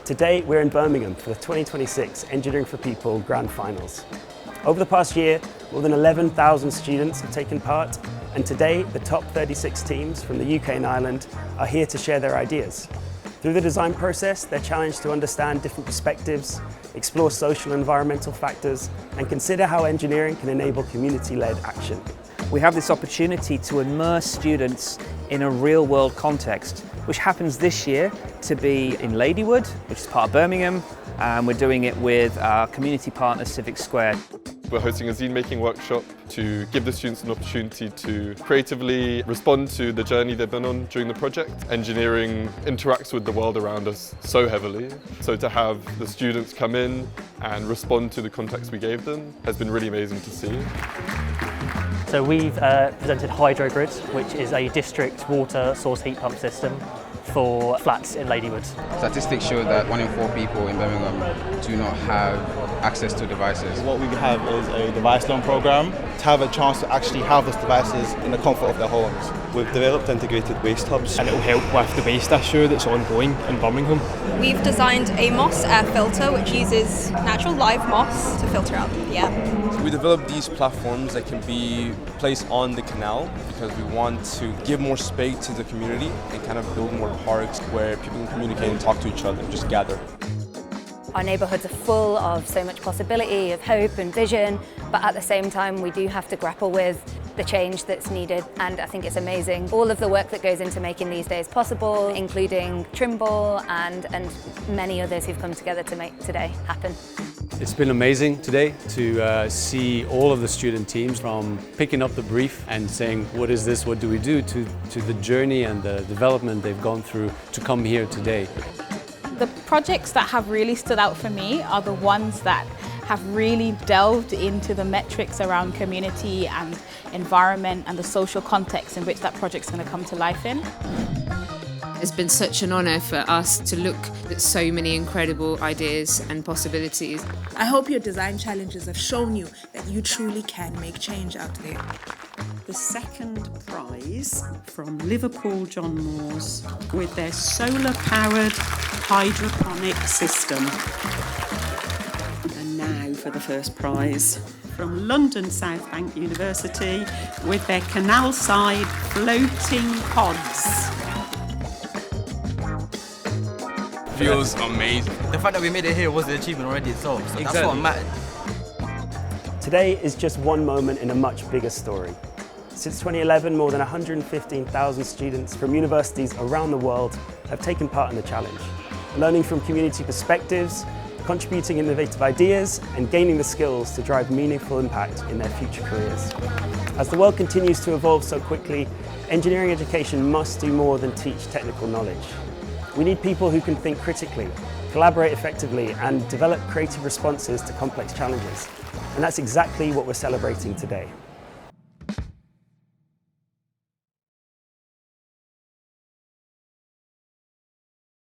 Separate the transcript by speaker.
Speaker 1: Today we're in Birmingham for the 2026 Engineering for People Grand Finals. Over the past year, more than 11,000 students have taken part, and today the top 36 teams from the UK and Ireland are here to share their ideas. Through the design process, they're challenged to understand different perspectives, explore social and environmental factors, and consider how engineering can enable community-led action.
Speaker 2: We have this opportunity to immerse students in a real-world context, which happens this year to be in Ladywood, which is part of Birmingham, and we're doing it with our community partner Civic Square.
Speaker 3: We're hosting a zine making workshop to give the students an opportunity to creatively respond to the journey they've been on during the project. Engineering interacts with the world around us so heavily, so to have the students come in and respond to the context we gave them has been really amazing to see.
Speaker 4: So we've presented Hydrogrid, which is a district water source heat pump system for flats in Ladywood.
Speaker 5: Statistics show that 1 in 4 people in Birmingham do not have access to devices.
Speaker 6: What we have is a device loan program to have a chance to actually have those devices in the comfort of their homes. We've developed integrated waste hubs,
Speaker 7: and it will help with the waste issue that's ongoing in Birmingham.
Speaker 8: We've designed a moss air filter which uses natural live moss to filter out the air.
Speaker 9: We developed these platforms that can be placed on the canal because we want to give more space to the community and kind of build more parks where people can communicate and talk to each other and just gather.
Speaker 10: Our neighbourhoods are full of so much possibility, of hope and vision, but at the same time we do have to grapple with the change that's needed, and I think it's amazing all of the work that goes into making these days possible, including Trimble and many others who've come together to make today happen.
Speaker 11: It's been amazing today to see all of the student teams from picking up the brief and saying what is this, what do we do, to the journey and the development they've gone through to come here today.
Speaker 12: The projects that have really stood out for me are the ones that have really delved into the metrics around community and environment and the social context in which that project's going to come to life in.
Speaker 13: It's been such an honour for us to look at so many incredible ideas and possibilities.
Speaker 14: I hope your design challenges have shown you that you truly can make change out there.
Speaker 15: The second prize from Liverpool John Moores with their solar-powered hydroponic system. And now for the first prize from London South Bank University with their Canal-Side Floating Pods.
Speaker 16: Feels amazing. The fact that we made it here was the achievement already itself, so exactly. That's what mattered.
Speaker 1: Today is just one moment in a much bigger story. Since 2011, more than 115,000 students from universities around the world have taken part in the challenge, learning from community perspectives, contributing innovative ideas, and gaining the skills to drive meaningful impact in their future careers. As the world continues to evolve so quickly, engineering education must do more than teach technical knowledge. We need people who can think critically, collaborate effectively, and develop creative responses to complex challenges. And that's exactly what we're celebrating today.